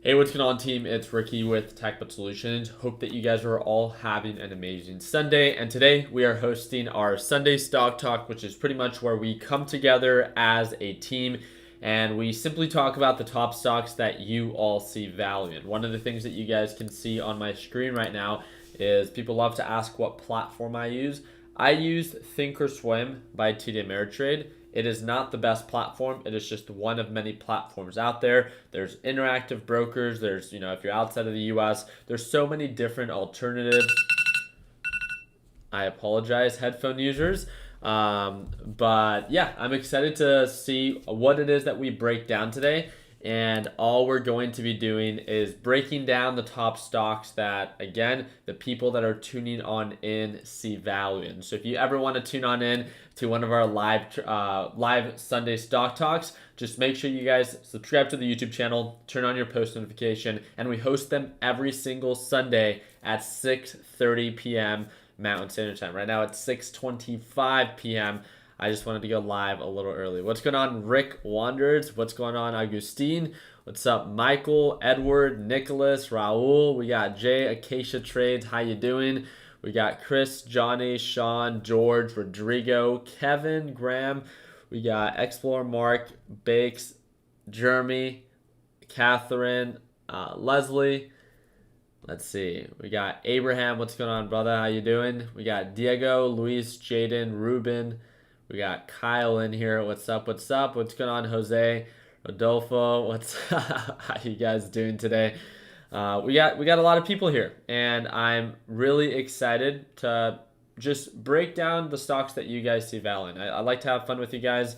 Hey, what's going on, team? It's Ricky with TechBot Solutions. Hope that you guys are all having an amazing Sunday. And today we are hosting our Sunday Stock Talk, which is pretty much where we come together as a team and we simply talk about the top stocks that you all see value in. One of the things that you guys can see on my screen right now is people love to ask what platform I use. I use Thinkorswim by TD Ameritrade. It is not the best platform. It is just one of many platforms out there. There's interactive brokers. There's, if you're outside of the US, there's so many different alternatives. I apologize, headphone users. But yeah, I'm excited to see what it is that we break down today. And all we're going to be doing is breaking down the top stocks that, again, the people that are tuning on in see value in. So if you ever want to tune on in to one of our live Sunday stock talks, just make sure you guys subscribe to the YouTube channel, turn on your post notification, and we host them every single Sunday at 6:30 p.m. Mountain Standard Time. Right now it's 6:25 p.m. I just wanted to go live a little early. What's going on, Rick Wanders? What's going on, Augustine? What's up, Michael, Edward, Nicholas, Raul? We got Jay, Acacia Trades. How you doing? We got Chris, Johnny, Sean, George, Rodrigo, Kevin, Graham. We got Explore, Mark, Bakes, Jeremy, Catherine, Leslie. Let's see. We got Abraham. What's going on, brother? How you doing? We got Diego, Luis, Jaden, Ruben. We got Kyle in here. What's up? What's up? What's going on, Jose? Rodolfo. How you guys doing today? We got a lot of people here, and I'm really excited to just break down the stocks that you guys see value in. I like to have fun with you guys.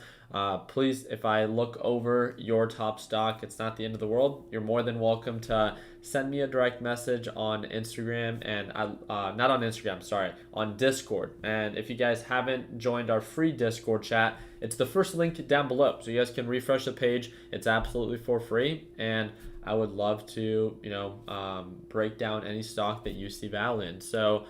Please, if I look over your top stock, it's not the end of the world. You're more than welcome to send me a direct message on Instagram and not on Instagram, sorry, on Discord. And if you guys haven't joined our free Discord chat, it's the first link down below. So you guys can refresh the page. It's absolutely for free. And I would love to, break down any stock that you see value in. So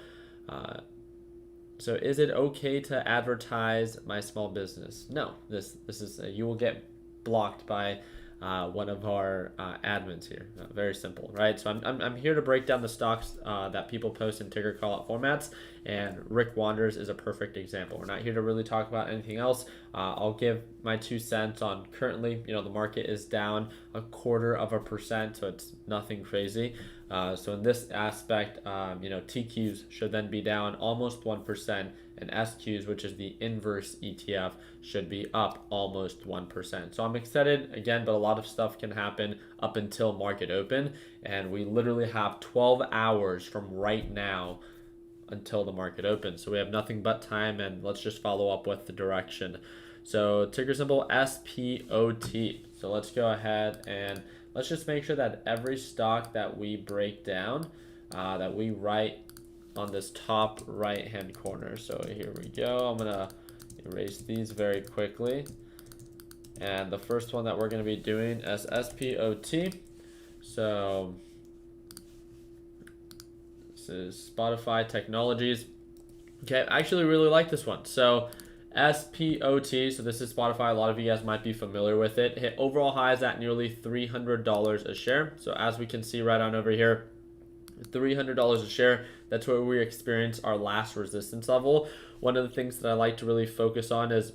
is it okay to advertise my small business? No, this is you will get blocked by one of our admins here. Very simple, right? So I'm here to break down the stocks that people post in ticker call out formats, and Rick Wanders is a perfect example. We're not here to really talk about anything else. I'll give my 2 cents on currently, the market is down 0.25%, so it's nothing crazy. So in this aspect, TQs should then be down almost 1%, and SQs, which is the inverse ETF, should be up almost 1%. So I'm excited again, but a lot of stuff can happen up until market open, and we literally have 12 hours from right now until the market opens. So we have nothing but time, and let's just follow up with the direction. So ticker symbol SPOT. So let's go ahead and let's just make sure that every stock that we break down, that we write on this top right hand corner. So here we go. I'm gonna erase these very quickly. And the first one that we're gonna be doing is SPOT. So this is Spotify Technologies. Okay, I actually really like this one. So SPOT, so this is Spotify. A lot of you guys might be familiar with it. Hit overall highs at nearly $300 a share. So as we can see right on over here, $300 a share. That's where we experience our last resistance level. One of the things that I like to really focus on is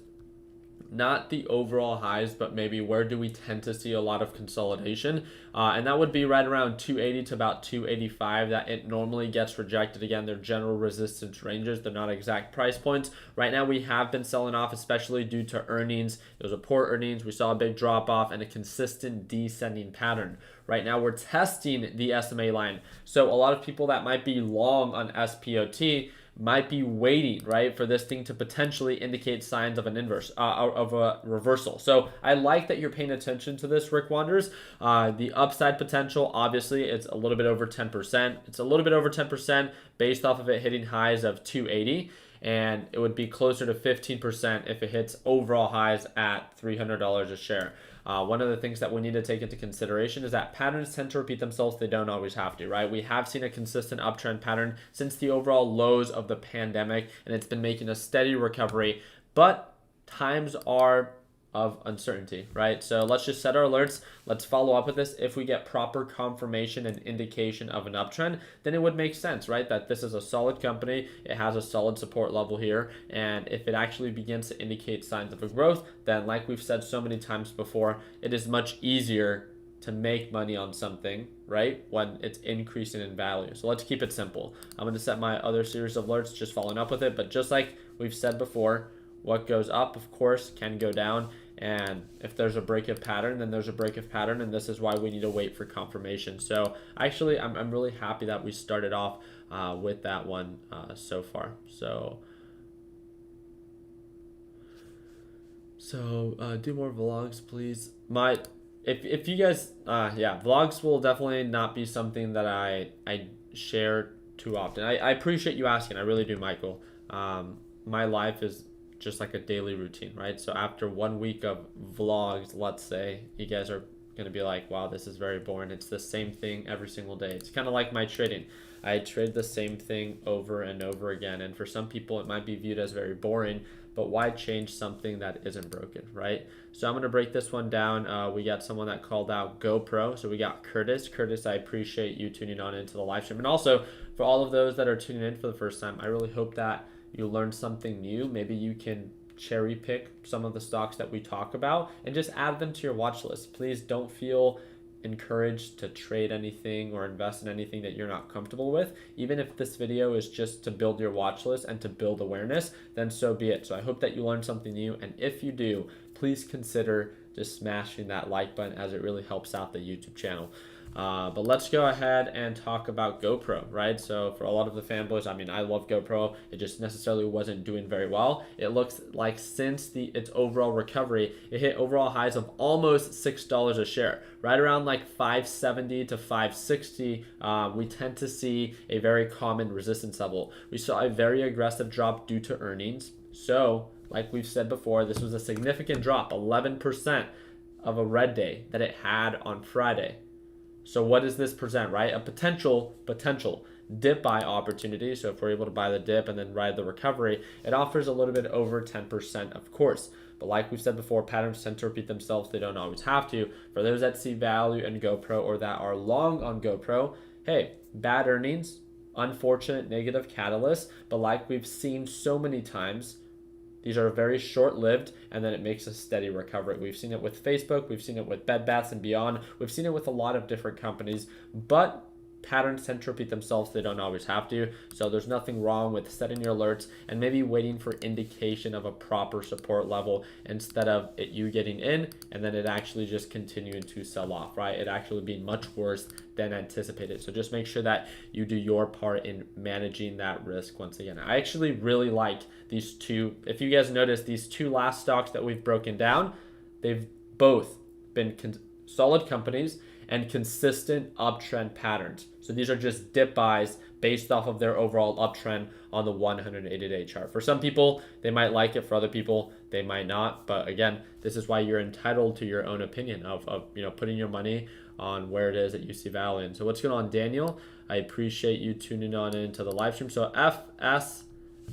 not the overall highs, but maybe where do we tend to see a lot of consolidation, and that would be right around 280 to about 285 that it normally gets rejected. Again, they're general resistance ranges, they're not exact price points. Right now we have been selling off, especially due to earnings. It was a poor earnings, we saw a big drop off and a consistent descending pattern. Right now we're testing the SMA line, so a lot of people that might be long on SPOT might be waiting, right, for this thing to potentially indicate signs of an inverse, of a reversal. So I like that you're paying attention to this, Rick Wanders. The upside potential, obviously, it's a little bit over 10%. It's a little bit over 10% based off of it hitting highs of 280. And it would be closer to 15% if it hits overall highs at $300 a share. One of the things that we need to take into consideration is that patterns tend to repeat themselves. They don't always have to, right? We have seen a consistent uptrend pattern since the overall lows of the pandemic, and it's been making a steady recovery. But times are of uncertainty, right? So let's just set our alerts. Let's follow up with this. If we get proper confirmation and indication of an uptrend, then it would make sense, right? That this is a solid company. It has a solid support level here. And if it actually begins to indicate signs of a growth, then like we've said so many times before, it is much easier to make money on something, right, when it's increasing in value. So let's keep it simple. I'm going to set my other series of alerts just following up with it. But just like we've said before, what goes up, of course, can go down. And if there's a break of pattern, then there's a break of pattern. And this is why we need to wait for confirmation. So actually, I'm really happy that we started off with that one so far. So do more vlogs, please. If you guys, vlogs will definitely not be something that I share too often. I appreciate you asking. I really do, Michael. My life is just like a daily routine, right? So after 1 week of vlogs, let's say, you guys are going to be like, wow, this is very boring. It's the same thing every single day. It's kind of like my trading. I trade the same thing over and over again. And for some people, it might be viewed as very boring, but why change something that isn't broken, right? So I'm going to break this one down. We got someone that called out GoPro. So we got Curtis. Curtis, I appreciate you tuning on into the live stream. And also for all of those that are tuning in for the first time, I really hope that you learned something new. Maybe you can cherry pick some of the stocks that we talk about and just add them to your watch list. Please don't feel encouraged to trade anything or invest in anything that you're not comfortable with. Even if this video is just to build your watch list and to build awareness, then so be it. So I hope that you learned something new. And if you do, please consider just smashing that like button, as it really helps out the YouTube channel. But let's go ahead and talk about GoPro, right? So for a lot of the fanboys, I mean, I love GoPro. It just necessarily wasn't doing very well. It looks like since its overall recovery, it hit overall highs of almost $6 a share, right around like 570 to 560. We tend to see a very common resistance level. We saw a very aggressive drop due to earnings. So like we've said before, this was a significant drop, 11% of a red day that it had on Friday. So what does this present, right? A potential dip buy opportunity. So if we're able to buy the dip and then ride the recovery, it offers a little bit over 10%, of course. But like we've said before, patterns tend to repeat themselves. They don't always have to. For those that see value in GoPro or that are long on GoPro, hey, bad earnings, unfortunate negative catalyst. But like we've seen so many times, these are very short-lived, and then it makes a steady recovery. We've seen it with Facebook. We've seen it with Bed Bath & Beyond. We've seen it with a lot of different companies, but patterns tend to repeat themselves. They don't always have to. So there's nothing wrong with setting your alerts and maybe waiting for indication of a proper support level instead of you getting in and then it actually just continuing to sell off, right? It actually being much worse than anticipated. So just make sure that you do your part in managing that risk. Once again, I actually really like these two. If you guys notice, these two last stocks that we've broken down, they've both been solid companies and consistent uptrend patterns. So these are just dip buys based off of their overall uptrend on the 180-day chart. For some people, they might like it. For other people, they might not. But again, this is why you're entitled to your own opinion of putting your money on where it is that you see value in. So what's going on, Daniel? I appreciate you tuning on into the live stream. So FSLY.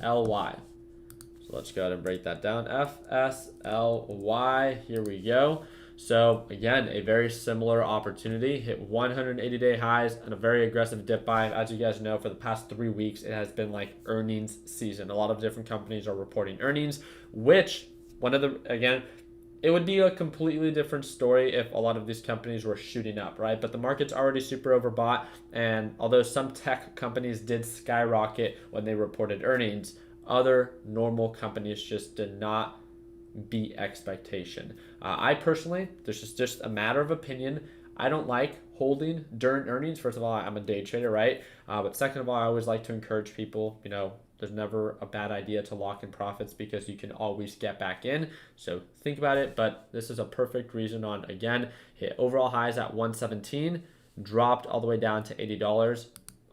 So let's go ahead and break that down. FSLY. Here we go. So again, a very similar opportunity, hit 180-day highs and a very aggressive dip buy. As you guys know, for the past 3 weeks, it has been like earnings season. A lot of different companies are reporting earnings, which it would be a completely different story if a lot of these companies were shooting up, right? But the market's already super overbought. And although some tech companies did skyrocket when they reported earnings, other normal companies just did not beat expectation. I personally, this is just a matter of opinion. I don't like holding during earnings. First of all, I'm a day trader, right? But second of all, I always like to encourage people, there's never a bad idea to lock in profits because you can always get back in. So think about it, but this is a perfect reason on, again, hit overall highs at 117, dropped all the way down to $80.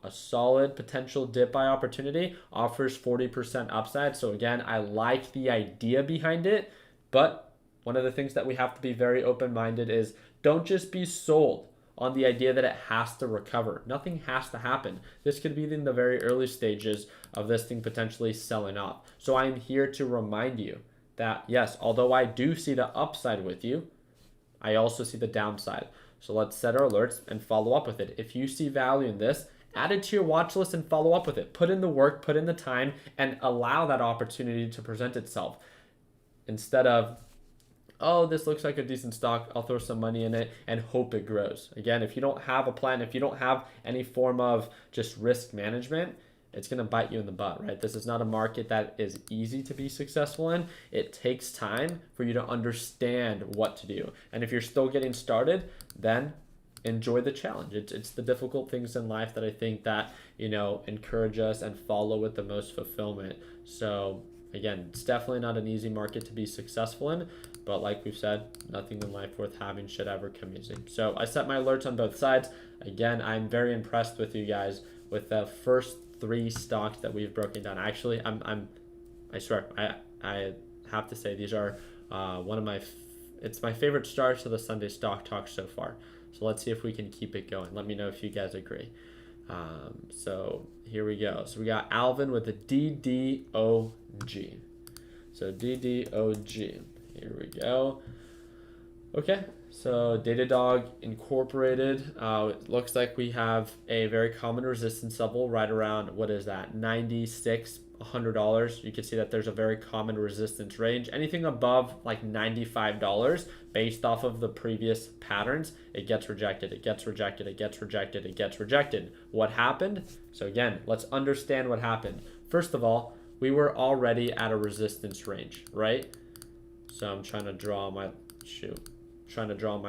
A solid potential dip buy opportunity, offers 40% upside. So again, I like the idea behind it, but one of the things that we have to be very open-minded is don't just be sold on the idea that it has to recover. Nothing has to happen. This could be in the very early stages of this thing potentially selling off. So I'm here to remind you that, yes, although I do see the upside with you, I also see the downside. So let's set our alerts and follow up with it. If you see value in this, add it to your watch list and follow up with it. Put in the work, put in the time, and allow that opportunity to present itself. Instead of, oh, this looks like a decent stock, I'll throw some money in it and hope it grows. Again, if you don't have a plan, if you don't have any form of just risk management, it's going to bite you in the butt, right? This is not a market that is easy to be successful in. It takes time for you to understand what to do. And if you're still getting started, then enjoy the challenge. It's the difficult things in life that I think that, encourage us and follow with the most fulfillment. So again, it's definitely not an easy market to be successful in, but like we've said, nothing in life worth having should ever come easy. So I set my alerts on both sides. Again, I'm very impressed with you guys with the first 3 stocks that we've broken down. Actually, I swear, I have to say these are it's my favorite starts to the Sunday stock talk so far. So let's see if we can keep it going. Let me know if you guys agree. So here we go. So we got Alvin with the DDOG. So DDOG. Here we go. Okay. So Datadog Incorporated. It looks like we have a very common resistance level right around, what is that, $96, $100. You can see that there's a very common resistance range. Anything above like $95 based off of the previous patterns, it gets rejected, it gets rejected, it gets rejected, it gets rejected. What happened? So again, let's understand what happened. First of all, we were already at a resistance range, right? So I'm trying to draw my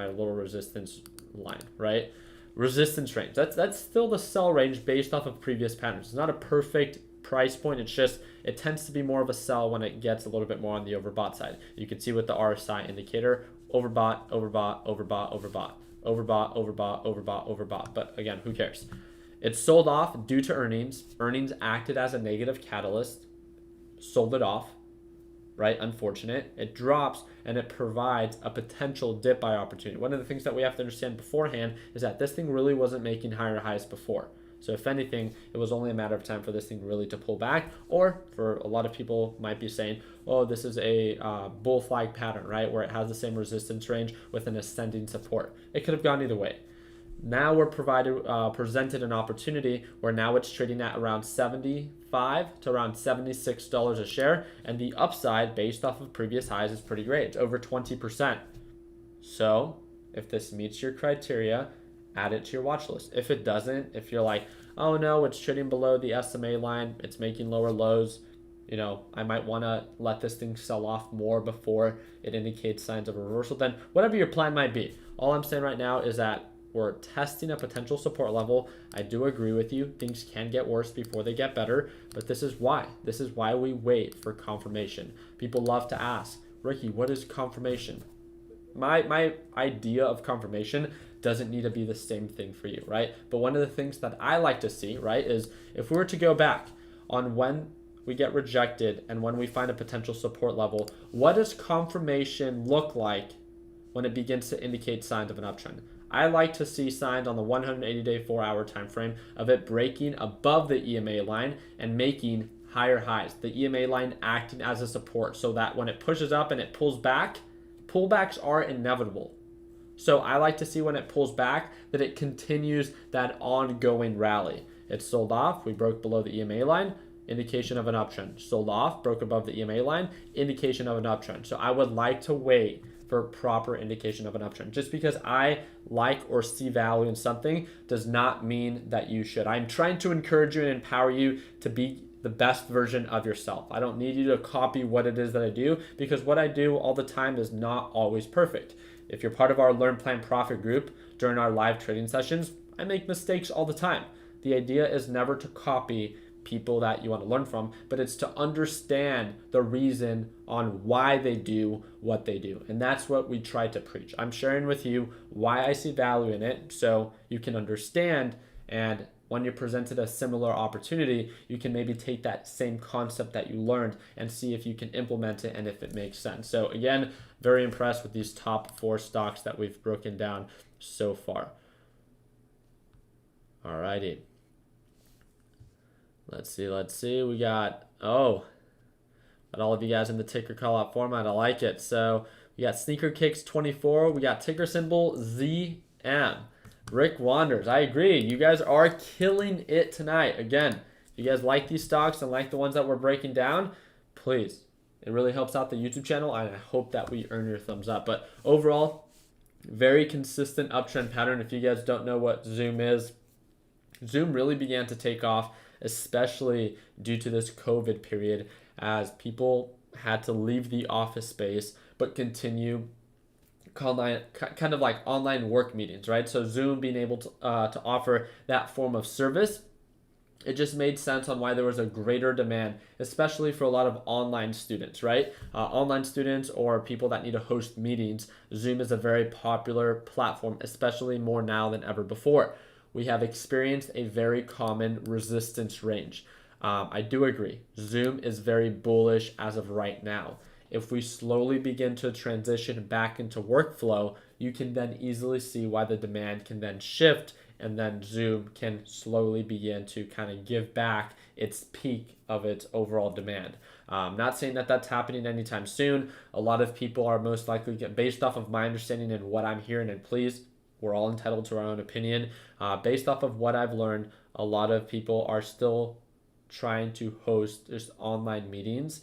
little resistance line, right? Resistance range. That's still the sell range based off of previous patterns. It's not a perfect price point. It's just, it tends to be more of a sell when it gets a little bit more on the overbought side. You can see with the RSI indicator, overbought, overbought, overbought, overbought, overbought, overbought, overbought, overbought. But again, who cares? It sold off due to earnings. Earnings acted as a negative catalyst, sold it off, right? Unfortunate. It drops and it provides a potential dip buy opportunity. One of the things that we have to understand beforehand is that this thing really wasn't making higher highs before. So if anything, it was only a matter of time for this thing really to pull back, or for a lot of people might be saying, oh, this is a bull flag pattern, right? Where it has the same resistance range with an ascending support. It could have gone either way. Now we're presented an opportunity where now it's trading at around $75 to around $76 a share, and the upside based off of previous highs is pretty great. It's over 20%. So if this meets your criteria, add it to your watch list. If it doesn't, if you're like, oh no, it's trading below the SMA line, it's making lower lows, I might want to let this thing sell off more before it indicates signs of a reversal, then whatever your plan might be. All I'm saying right now is that we're testing a potential support level. I do agree with you. Things can get worse before they get better, but this is why. This is why we wait for confirmation. People love to ask, Ricky, what is confirmation? My idea of confirmation doesn't need to be the same thing for you, right? But one of the things that I like to see, right, is if we were to go back on when we get rejected and when we find a potential support level, what does confirmation look like when it begins to indicate signs of an uptrend? I like to see signs on the 180-day 4-hour time frame of it breaking above the EMA line and making higher highs. The EMA line acting as a support so that when it pushes up and it pulls back, pullbacks are inevitable. So I like to see when it pulls back that it continues that ongoing rally. It sold off, we broke below the EMA line, indication of an uptrend. Sold off, broke above the EMA line, indication of an uptrend. So I would like to wait for proper indication of an uptrend. Just because I like or see value in something does not mean that you should. I'm trying to encourage you and empower you to be the best version of yourself. I don't need you to copy what it is that I do, because what I do all the time is not always perfect. If you're part of our Learn Plan Profit group during our live trading sessions, I make mistakes all the time. The idea is never to copy people that you want to learn from, but it's to understand the reason on why they do what they do. And that's what we try to preach. I'm sharing with you why I see value in it so you can understand, and when you're presented a similar opportunity, you can maybe take that same concept that you learned and see if you can implement it and if it makes sense. So again, very impressed with these top 4 stocks that we've broken down so far. Alrighty. Let's see. We got Got all of you guys in the ticker call out format. I like it. So we got Sneaker Kicks 24. We got ticker symbol ZM. Rick Wanders. I agree. You guys are killing it tonight. Again, if you guys like these stocks and like the ones that we're breaking down, please. It really helps out the YouTube channel, and I hope that we earn your thumbs up. But overall, very consistent uptrend pattern. If you guys don't know what Zoom is, Zoom really began to take off, especially due to this COVID period, as people had to leave the office space but continue kind of like online work meetings, right? So Zoom being able to offer that form of service, it just made sense on why there was a greater demand, especially for a lot of online students, right? Online students or people that need to host meetings, Zoom is a very popular platform, especially more now than ever before. We have experienced a very common resistance range. I do agree. Zoom is very bullish as of right now. If we slowly begin to transition back into workflow, you can then easily see why the demand can then shift, and then Zoom can slowly begin to kind of give back its peak of its overall demand. Not saying that that's happening anytime soon. A lot of people are most likely, based off of my understanding and what I'm hearing, and please, we're all entitled to our own opinion. Based off of what I've learned, a lot of people are still trying to host just online meetings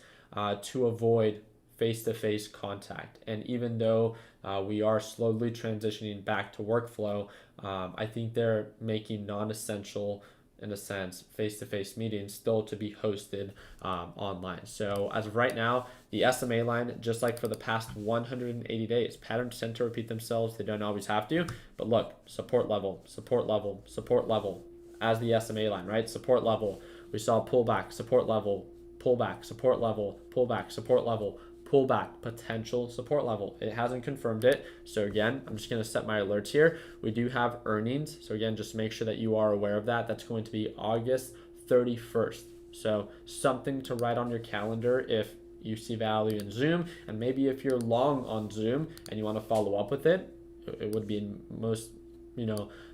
to avoid face-to-face contact. And even though we are slowly transitioning back to workflow, I think they're making non-essential, in a sense, face-to-face meetings still to be hosted online. So as of right now, the SMA line, just like for the past 180 days, patterns tend to repeat themselves. They don't always have to, but look, support level, support level, support level as the SMA line, right? Support level. We saw pullback, support level, pullback, support level, pullback, support level, pullback, potential support level. It hasn't confirmed it. So again, I'm just going to set my alerts here. We do have earnings. So again, just make sure that you are aware of that. That's going to be August 31st. So something to write on your calendar if you see value in Zoom. And maybe if you're long on Zoom and you want to follow up with it, it would be in most,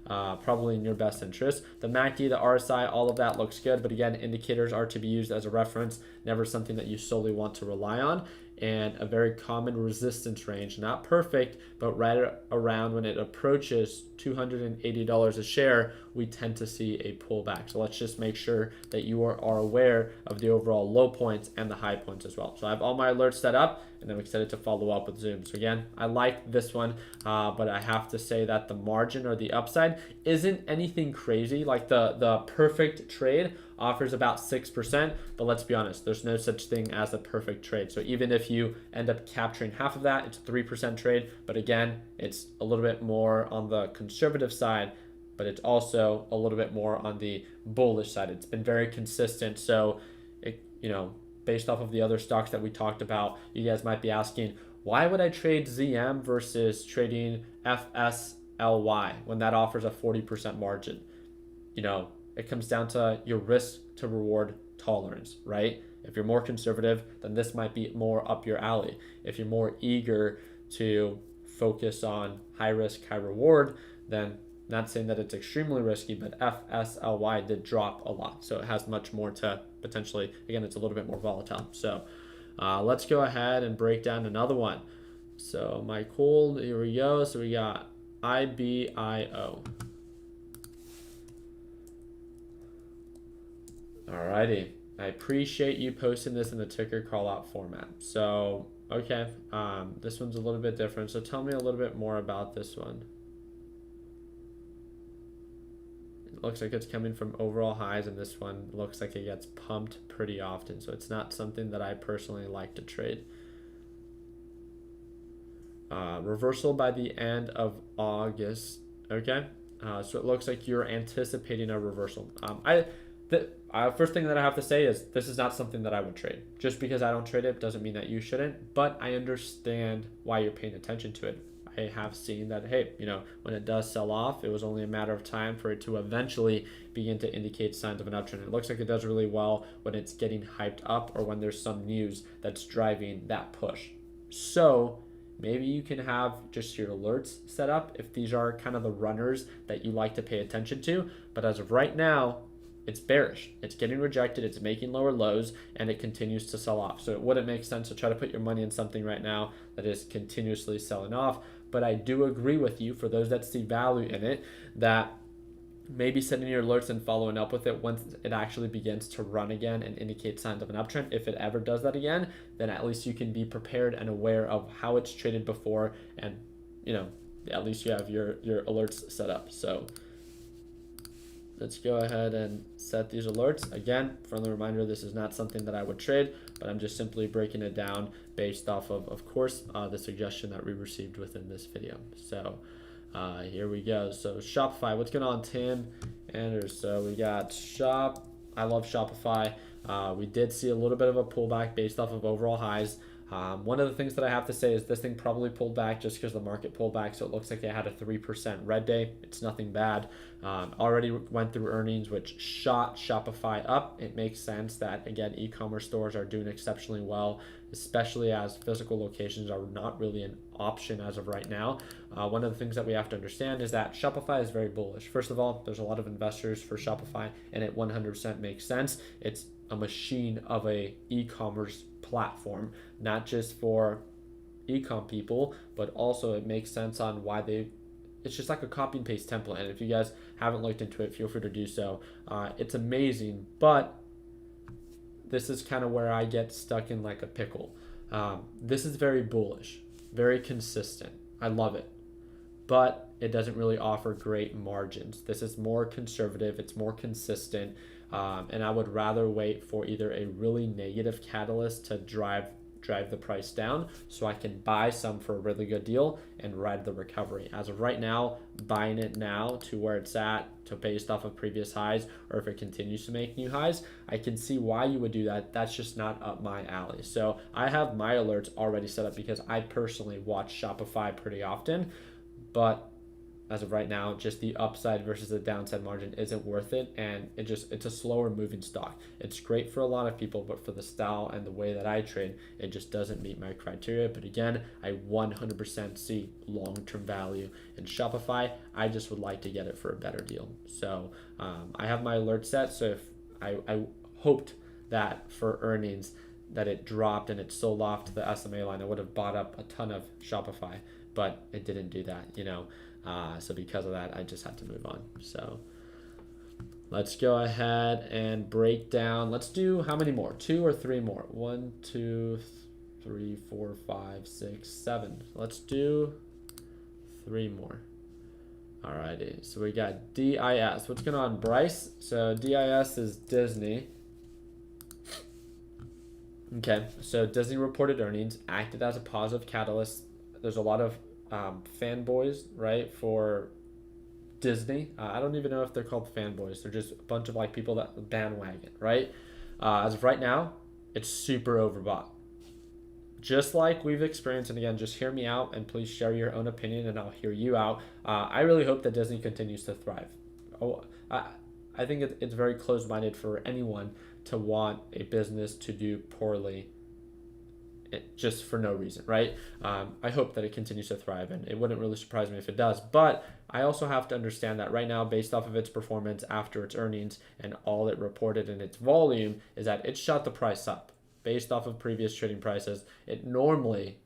probably in your best interest. The MACD, the RSI, all of that looks good. But again, indicators are to be used as a reference, never something that you solely want to rely on. And a very common resistance range, not perfect, but right around when it approaches $280 a share, we tend to see a pullback. So let's just make sure that you are aware of the overall low points and the high points as well. So I have all my alerts set up, and I'm excited to follow up with Zoom. So again, I like this one, but I have to say that the margin or the upside isn't anything crazy. Like the perfect trade offers about 6%, but let's be honest, there's no such thing as a perfect trade. So even if you end up capturing half of that, it's a 3% trade. But again, it's a little bit more on the conservative side, but it's also a little bit more on the bullish side. It's been very consistent. So, based off of the other stocks that we talked about, you guys might be asking, why would I trade ZM versus trading FSLY when that offers a 40% margin? It comes down to your risk to reward tolerance, right? If you're more conservative, then this might be more up your alley. If you're more eager to focus on high risk, high reward, then not saying that it's extremely risky, but FSLY did drop a lot. So it has much more to potentially, again, it's a little bit more volatile. So let's go ahead and break down another one. So my cold, here we go. So we got IBIO. Alrighty, I appreciate you posting this in the ticker call out format. So, okay, this one's a little bit different. So tell me a little bit more about this one. It looks like it's coming from overall highs, and this one looks like it gets pumped pretty often. So it's not something that I personally like to trade. Reversal by the end of August. Okay, so it looks like you're anticipating a reversal. First thing that I have to say is this is not something that I would trade. Just because I don't trade it doesn't mean that you shouldn't, but I understand why you're paying attention to it. I have seen that, hey, when it does sell off, it was only a matter of time for it to eventually begin to indicate signs of an uptrend. It looks like it does really well when it's getting hyped up or when there's some news that's driving that push. So maybe you can have just your alerts set up if these are kind of the runners that you like to pay attention to. But as of right now, it's bearish. It's getting rejected. It's making lower lows, and it continues to sell off. So it wouldn't make sense to try to put your money in something right now that is continuously selling off. But I do agree with you, for those that see value in it, that maybe setting your alerts and following up with it once it actually begins to run again and indicate signs of an uptrend. If it ever does that again, then at least you can be prepared and aware of how it's traded before, and at least you have your alerts set up. So let's go ahead and set these alerts. Again, friendly reminder, this is not something that I would trade, but I'm just simply breaking it down based off of course, the suggestion that we received within this video. So here we go. So Shopify, what's going on, Tim Anders? So we got I love Shopify. We did see a little bit of a pullback based off of overall highs. One of the things that I have to say is this thing probably pulled back just because the market pulled back. So it looks like they had a 3% red day. It's nothing bad. Already went through earnings, which shot Shopify up. It makes sense that, again, e-commerce stores are doing exceptionally well, especially as physical locations are not really an option as of right now. One of the things that we have to understand is that Shopify is very bullish. First of all, there's a lot of investors for Shopify, and it 100% makes sense. It's a machine of a e-commerce platform, not just for e-com people, but also it makes sense on why it's just like a copy and paste template. And if you guys haven't looked into it, feel free to do so. It's amazing, but this is kind of where I get stuck in like a pickle. This is very bullish, very consistent. I love it, but it doesn't really offer great margins. This is more conservative, it's more consistent, and I would rather wait for either a really negative catalyst to drive the price down so I can buy some for a really good deal and ride the recovery. As of right now, buying it now to where it's at, to based off of previous highs, or if it continues to make new highs, I can see why you would do that. That's just not up my alley. So I have my alerts already set up because I personally watch Shopify pretty often, but as of right now, just the upside versus the downside margin isn't worth it, and it's a slower moving stock. It's great for a lot of people, but for the style and the way that I trade, it just doesn't meet my criteria. But again, I 100% see long-term value in Shopify. I just would like to get it for a better deal. So I have my alert set. So if I hoped that for earnings that it dropped and it sold off to the SMA line, I would have bought up a ton of Shopify, but it didn't do that, so because of that, I just had to move on. So let's go ahead and break down. Let's do how many more? 2 or 3 more? 1, 2, 3, 4, 5, 6, 7. Let's do 3 more. Alrighty, so we got DIS. What's going on, Bryce? So DIS is Disney. Okay, so Disney reported earnings, acted as a positive catalyst. There's a lot of fanboys, right, for Disney. I don't even know if they're called fanboys. They're just a bunch of like people that bandwagon, right? As of right now, it's super overbought. Just like we've experienced, and again, just hear me out and please share your own opinion and I'll hear you out. I really hope that Disney continues to thrive. I think it's very closed-minded for anyone to want a business to do poorly just for no reason, right? I hope that it continues to thrive, and it wouldn't really surprise me if it does. But I also have to understand that right now, based off of its performance after its earnings and all it reported in its volume, is that it shot the price up. Based off of previous trading prices, it normally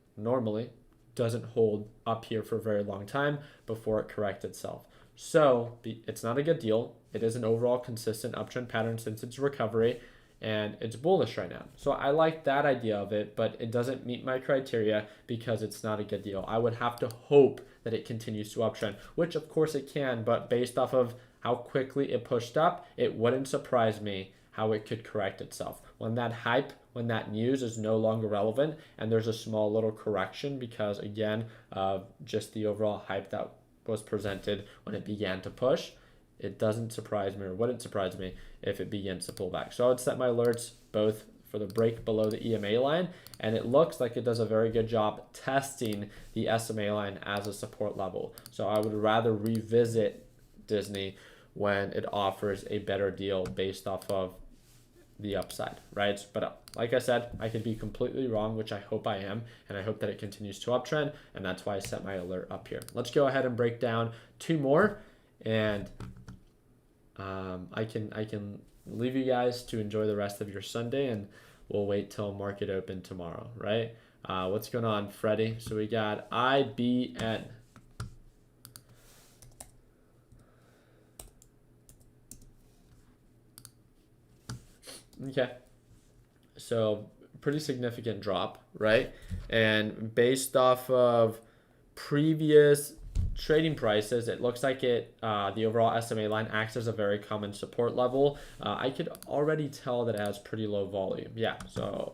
doesn't hold up here for a very long time before it corrects itself. So it's not a good deal. It is an overall consistent uptrend pattern since its recovery, and it's bullish right now. So I like that idea of it, but it doesn't meet my criteria because it's not a good deal. I would have to hope that it continues to uptrend, which of course it can, but based off of how quickly it pushed up, it wouldn't surprise me how it could correct itself. When that news is no longer relevant and there's a small little correction because, again, just the overall hype that was presented when it began to push, it doesn't surprise me, or wouldn't surprise me if it begins to pull back. So I would set my alerts both for the break below the EMA line, and it looks like it does a very good job testing the SMA line as a support level. So I would rather revisit Disney when it offers a better deal based off of the upside, right? But like I said, I could be completely wrong, which I hope I am, and I hope that it continues to uptrend, and that's why I set my alert up here. Let's go ahead and break down 2 more, and I can leave you guys to enjoy the rest of your Sunday, and we'll wait till market open tomorrow, right? What's going on, Freddie? So we got IBN. Okay, so pretty significant drop, right? And based off of previous trading prices, it looks like the overall SMA line acts as a very common support level. I could already tell that it has pretty low volume. Yeah, so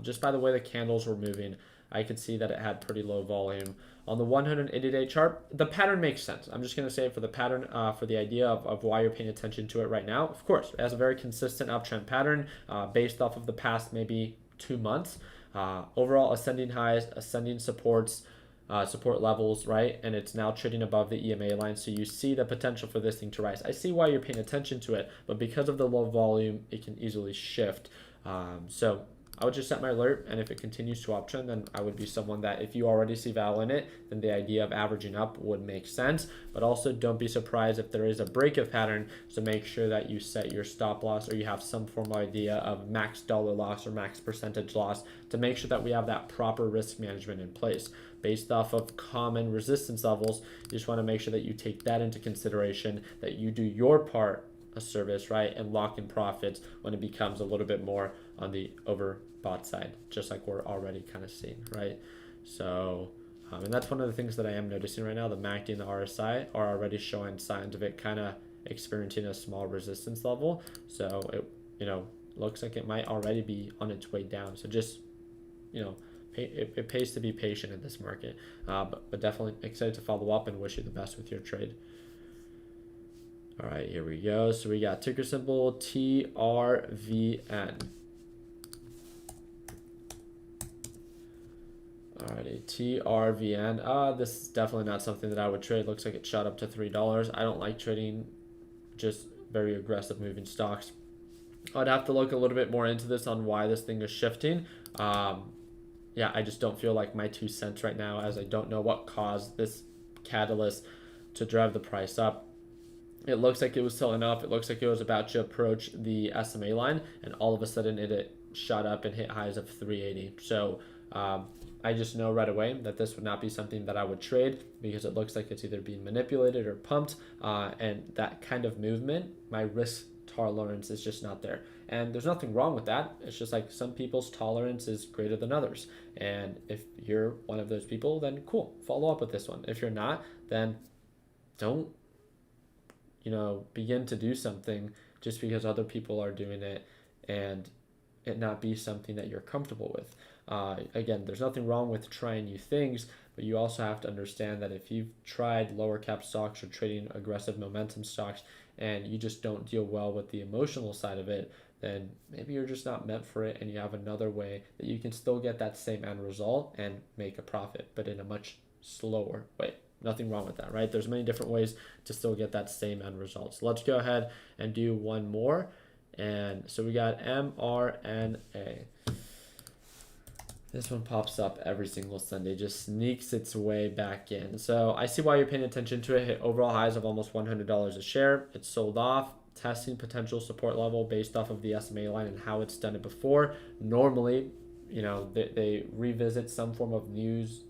just by the way the candles were moving, I could see that it had pretty low volume. On the 180-day chart, the pattern makes sense. I'm just going to say for the pattern, for the idea of why you're paying attention to it right now. Of course, it has a very consistent uptrend pattern based off of the past maybe 2 months. Overall ascending highs, ascending supports, support levels, right? And it's now trading above the EMA line. So you see the potential for this thing to rise. I see why you're paying attention to it, but because of the low volume, it can easily shift. So I would just set my alert, and if it continues to uptrend, then I would be someone that if you already see value in it, then the idea of averaging up would make sense. But also don't be surprised if there is a break of pattern, so make sure that you set your stop loss or you have some form of idea of max dollar loss or max percentage loss to make sure that we have that proper risk management in place. Based off of common resistance levels, you just want to make sure that you take that into consideration, that you do your part of service, right, and lock in profits when it becomes a little bit more on the overbought side, just like we're already kind of seeing, right? So, and that's one of the things that I am noticing right now. The MACD and the RSI are already showing signs of it kind of experiencing a small resistance level. So it, looks like it might already be on its way down. So just, it pays to be patient in this market, but definitely excited to follow up and wish you the best with your trade. All right, here we go. So we got ticker symbol TRVN. Alrighty, TRVN. This is definitely not something that I would trade. Looks like it shot up to $3. I don't like trading just very aggressive moving stocks. I'd have to look a little bit more into this on why this thing is shifting. Yeah, I just don't feel like my 2 cents right now, as I don't know what caused this catalyst to drive the price up. It looks like it was selling off. It looks like it was about to approach the SMA line, and all of a sudden it shot up and hit highs of 380. So I just know right away that this would not be something that I would trade, because it looks like it's either being manipulated or pumped, and that kind of movement, my risk tolerance is just not there. And there's nothing wrong with that. It's just like some people's tolerance is greater than others. And if you're one of those people, then cool, follow up with this one. If you're not, then don't begin to do something just because other people are doing it and it not be something that you're comfortable with. Again, there's nothing wrong with trying new things, but you also have to understand that if you've tried lower cap stocks or trading aggressive momentum stocks and you just don't deal well with the emotional side of it, then maybe you're just not meant for it, and you have another way that you can still get that same end result and make a profit, but in a much slower way. Nothing wrong with that, right? There's many different ways to still get that same end result. So let's go ahead and do one more. And so we got MRNA. This one pops up every single Sunday, just sneaks its way back in. So I see why you're paying attention to it. Hit overall highs of almost $100 a share. It's sold off, testing potential support level based off of the SMA line and how it's done it before. Normally, they revisit some form of news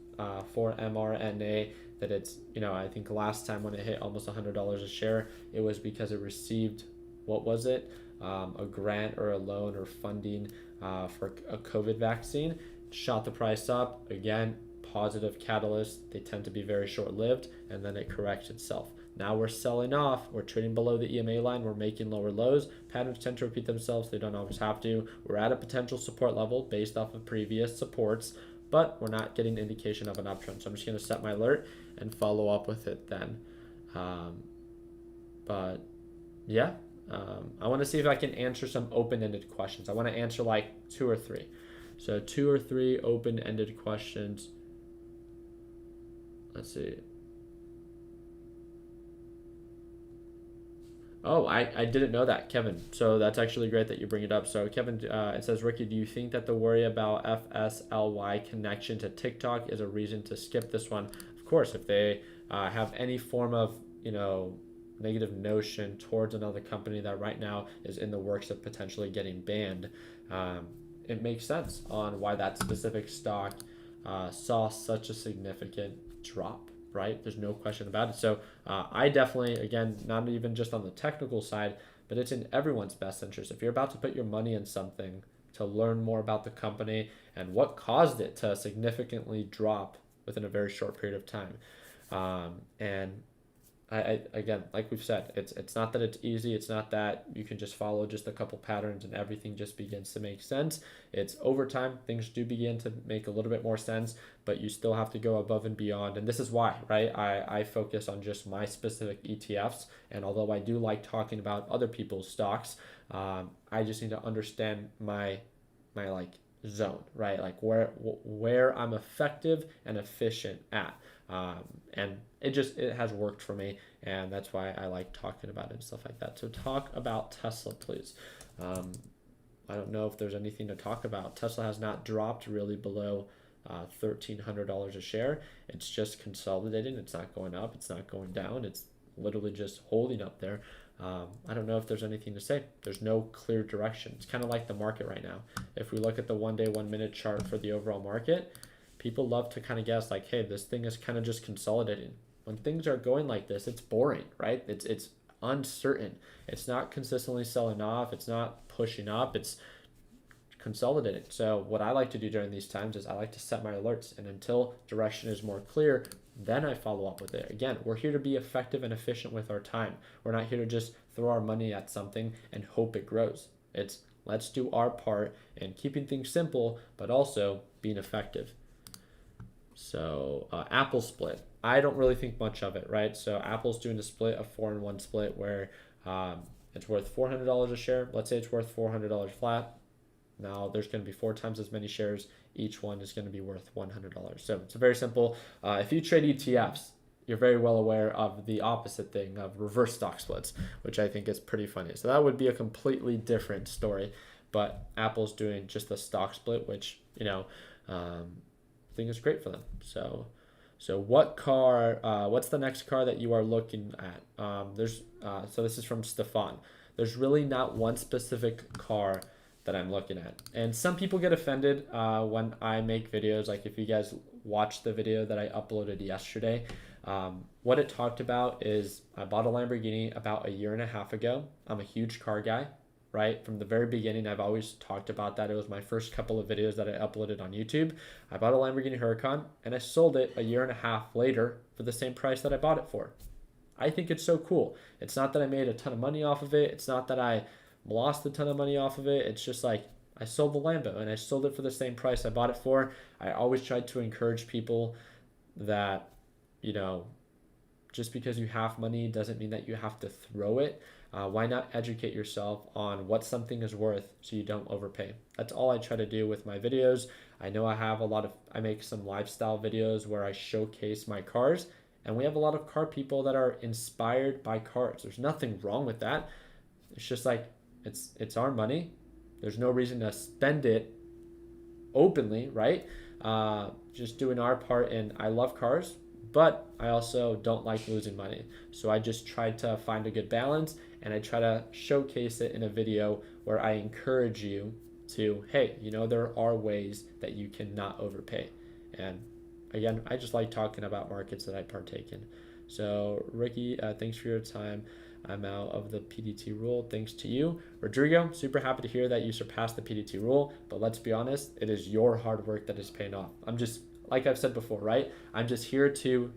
for MRNA that it's, I think last time when it hit almost $100 a share, it was because it received, what was it? A grant or a loan or funding for a COVID vaccine. Shot the price up. Again, positive catalyst. They tend to be very short-lived, and then it corrects itself. Now we're selling off. We're trading below the EMA line. We're making lower lows. Patterns tend to repeat themselves. They don't always have to. We're at a potential support level based off of previous supports, but we're not getting indication of an uptrend. So I'm just going to set my alert and follow up with it then. But yeah, I want to see if I can answer some open-ended questions. I want to answer like 2 or 3. So 2 or 3 open-ended questions. Let's see. Oh, I didn't know that, Kevin. So that's actually great that you bring it up. So Kevin, it says, Ricky, do you think that the worry about FSLY connection to TikTok is a reason to skip this one? Of course, if they have any form of, negative notion towards another company that right now is in the works of potentially getting banned, it makes sense on why that specific stock saw such a significant drop, right? There's no question about it. So I definitely, again, not even just on the technical side, but it's in everyone's best interest. If you're about to put your money in something, to learn more about the company and what caused it to significantly drop within a very short period of time. And I again, like we've said, it's not that it's easy. It's not that you can just follow just a couple patterns and everything just begins to make sense. It's over time, things do begin to make a little bit more sense, but you still have to go above and beyond. And this is why, right? I focus on just my specific ETFs. And although I do like talking about other people's stocks, I just need to understand my like zone, right? Like where I'm effective and efficient at. And it has worked for me, and that's why I like talking about it and stuff like that. So talk about Tesla, please. I don't know if there's anything to talk about. Tesla has not dropped really below $1,300 a share. It's just consolidating. It's not going up. It's not going down. It's literally just holding up there. I don't know if there's anything to say. There's no clear direction. It's kind of like the market right now. If we look at the 1 day, 1 minute chart for the overall market, people love to kind of guess like, hey, this thing is kind of just consolidating. When things are going like this, it's boring, right? It's uncertain. It's not consistently selling off. It's not pushing up. It's consolidating. So what I like to do during these times is I like to set my alerts, and until direction is more clear, then I follow up with it. Again, we're here to be effective and efficient with our time. We're not here to just throw our money at something and hope it grows. It's let's do our part in keeping things simple, but also being effective. So Apple split. I don't really think much of it, right? So Apple's doing a split, a 4-in-1 split where it's worth $400 a share. Let's say it's worth $400 flat. Now there's going to be 4 times as many shares. Each one is going to be worth $100. So it's very simple. If you trade ETFs, you're very well aware of the opposite thing of reverse stock splits, which I think is pretty funny. So that would be a completely different story. But Apple's doing just the stock split, which, I think is great for them. So what car, what's the next car that you are looking at? So this is from Stefan. There's really not one specific car that I'm looking at. And some people get offended when I make videos. Like if you guys watched the video that I uploaded yesterday, what it talked about is I bought a Lamborghini about 1.5 years ago. I'm a huge car guy, right? From the very beginning, I've always talked about that. It was my first couple of videos that I uploaded on YouTube. I bought a Lamborghini Huracan and I sold it 1.5 years later for the same price that I bought it for. I think it's so cool. It's not that I made a ton of money off of it. It's not that I lost a ton of money off of it. It's just like I sold the Lambo and I sold it for the same price I bought it for. I always tried to encourage people that, just because you have money doesn't mean that you have to throw it. Why not educate yourself on what something is worth so you don't overpay? That's all I try to do with my videos. I know I make some lifestyle videos where I showcase my cars, and we have a lot of car people that are inspired by cars. There's nothing wrong with that. It's just like, it's our money. There's no reason to spend it openly, right? Just doing our part, and I love cars, but I also don't like losing money. So I just try to find a good balance, and I try to showcase it in a video where I encourage you to, hey, there are ways that you cannot overpay. And again, I just like talking about markets that I partake in. So Ricky, thanks for your time. I'm out of the PDT rule. Thanks to you. Rodrigo, super happy to hear that you surpassed the PDT rule, but let's be honest, it is your hard work that is paying off. I'm just, like I've said before, right? I'm just here to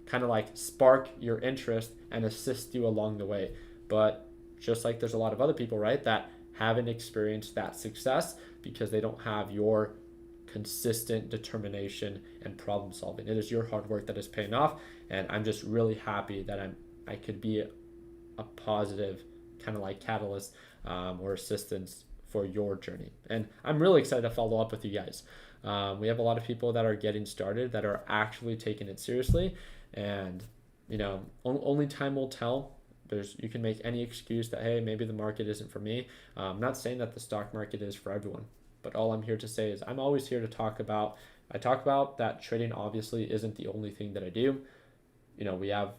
kind of like spark your interest and assist you along the way. But just like there's a lot of other people, right, that haven't experienced that success because they don't have your consistent determination and problem solving. It is your hard work that is paying off, and I'm just really happy that I could be a positive kind of like catalyst or assistance for your journey. And I'm really excited to follow up with you guys. We have a lot of people that are getting started that are actually taking it seriously, and only time will tell. You can make any excuse that, hey, maybe the market isn't for me. I'm not saying that the stock market is for everyone, but all I'm here to say is I'm always here to talk about that trading obviously isn't the only thing that I do. we have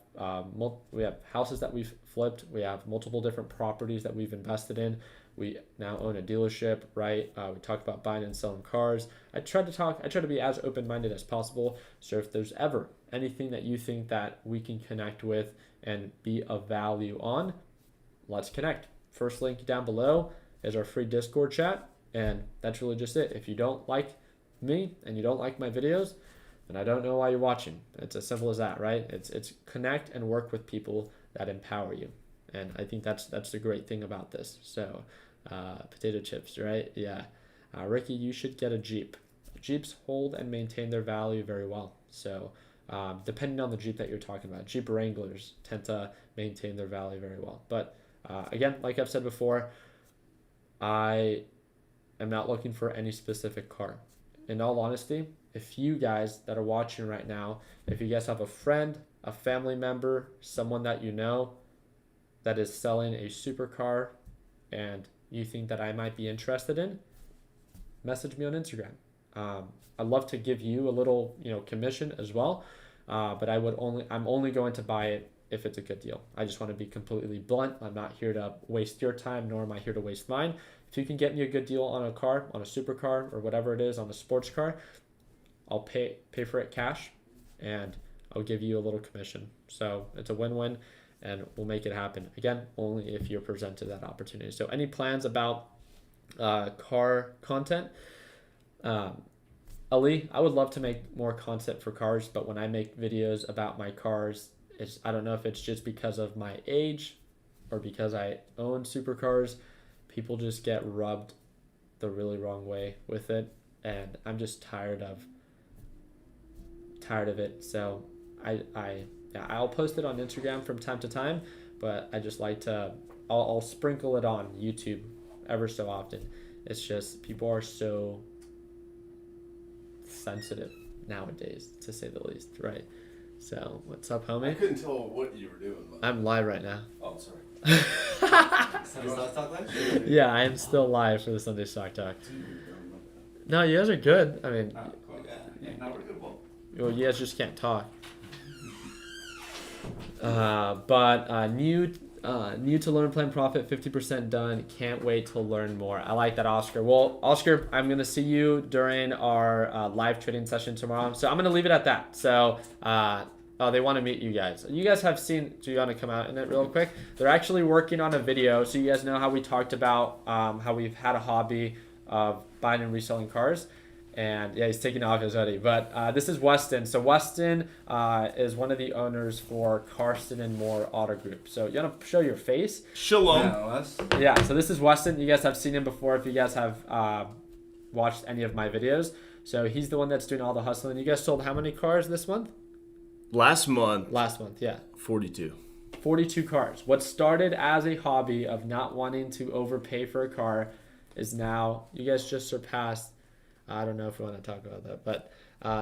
houses that we've flipped. We have multiple different properties that we've invested in. We now own a dealership, right? We talk about buying and selling cars. I try to be as open-minded as possible. So if there's ever anything that you think that we can connect with and be of value on, let's connect. First link down below is our free Discord chat. And that's really just it. If you don't like me and you don't like my videos, then I don't know why you're watching. It's as simple as that, right? It's connect and work with people that empower you. And I think that's the great thing about this. So potato chips, right? Yeah. Ricky, you should get a Jeep. Jeeps hold and maintain their value very well. So depending on the Jeep that you're talking about, Jeep Wranglers tend to maintain their value very well. But again, like I've said before, I am not looking for any specific car. In all honesty, if you guys that are watching right now, if you guys have a friend, a family member, someone that you know that is selling a supercar and you think that I might be interested in, message me on Instagram. I'd love to give you a little, commission as well, but I'm only going to buy it if it's a good deal. I just want to be completely blunt. I'm not here to waste your time, nor am I here to waste mine. If you can get me a good deal on a car, on a supercar or whatever it is, on a sports car, I'll pay for it cash, and I'll give you a little commission. So it's a win-win, and we'll make it happen. Again, only if you're presented that opportunity. So any plans about car content? Ali, I would love to make more content for cars, but when I make videos about my cars, I don't know if it's just because of my age or because I own supercars, people just get rubbed the really wrong way with it, and I'm just tired of it. So I'll post it on Instagram from time to time, but I just like to I'll sprinkle it on YouTube ever so often. It's just people are so sensitive nowadays, to say the least, right? So what's up, homie? I couldn't tell what you were doing. I'm live right now. Oh, sorry. Sunday Stock Talk Live? Yeah, I am still live for the Sunday Stock Talk. No, you guys are good. I mean, Cool. Yeah, now we're good. well, you guys just can't talk. But new to learn, plan, profit, 50% done. Can't wait to learn more. I like that, Oscar. Well, Oscar, I'm gonna see you during our live trading session tomorrow. So I'm gonna leave it at that. So they want to meet you guys. You guys have seen. Do you want to come out in it real quick? They're actually working on a video. So you guys know how we talked about how we've had a hobby of buying and reselling cars. And yeah, he's taking off his hoodie. But this is Weston. So Weston is one of the owners for Karsten and Moore Auto Group. So you want to show your face? Shalom. Yeah, so this is Weston. You guys have seen him before if you guys have watched any of my videos. So he's the one that's doing all the hustling. You guys sold how many cars this month? Last month, Yeah. 42. 42 cars. What started as a hobby of not wanting to overpay for a car is now, you guys just surpassed, I don't know if we want to talk about that, but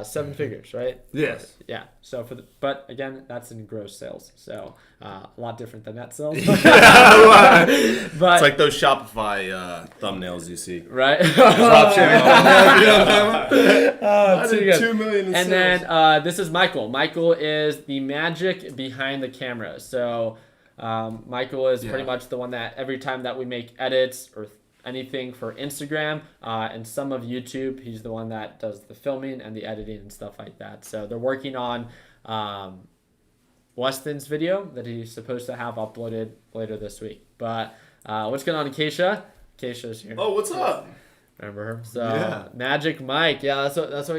7 figures, right? Yes. Yeah. So but again, that's in gross sales. So a lot different than net sales. But it's like those Shopify thumbnails you see. Right. Drop shipping. I did 2 million in and sales. then this is Michael. Michael is the magic behind the camera. So Michael is pretty much the one that every time that we make edits or anything for Instagram and some of YouTube, he's the one that does the filming and the editing and stuff like that. So they're working on Weston's video that he's supposed to have uploaded later this week. But what's going on, Keisha? Keisha's here. Oh, what's up? Remember her? So Magic Mike, yeah, that's what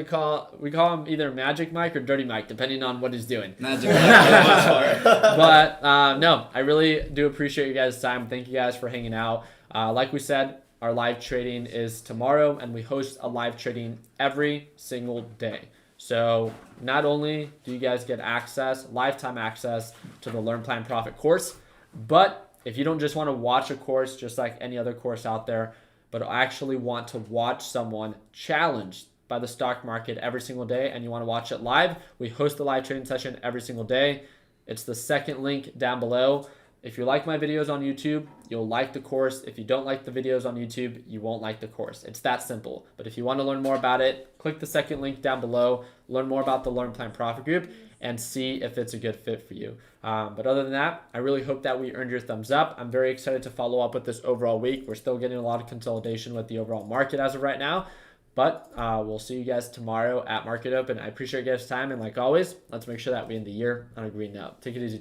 we call him, either Magic Mike or Dirty Mike, depending on what he's doing. Magic Mike. But no, I really do appreciate you guys' time. Thank you guys for hanging out. Like we said, our live trading is tomorrow, and we host a live trading every single day. So not only do you guys get lifetime access to the Learn Plan Profit course, but if you don't just want to watch a course just like any other course out there, but actually want to watch someone challenged by the stock market every single day and you want to watch it live, we host a live trading session every single day. It's the second link down below. If you like my videos on YouTube, you'll like the course. If you don't like the videos on YouTube, you won't like the course. It's that simple. But if you want to learn more about it, click the second link down below, learn more about the Learn Plan Profit Group, and see if it's a good fit for you. But other than that, I really hope that we earned your thumbs up. I'm very excited to follow up with this overall week. We're still getting a lot of consolidation with the overall market as of right now. But we'll see you guys tomorrow at Market Open. I appreciate you guys' time. And like always, let's make sure that we end the year on a green note. Take it easy.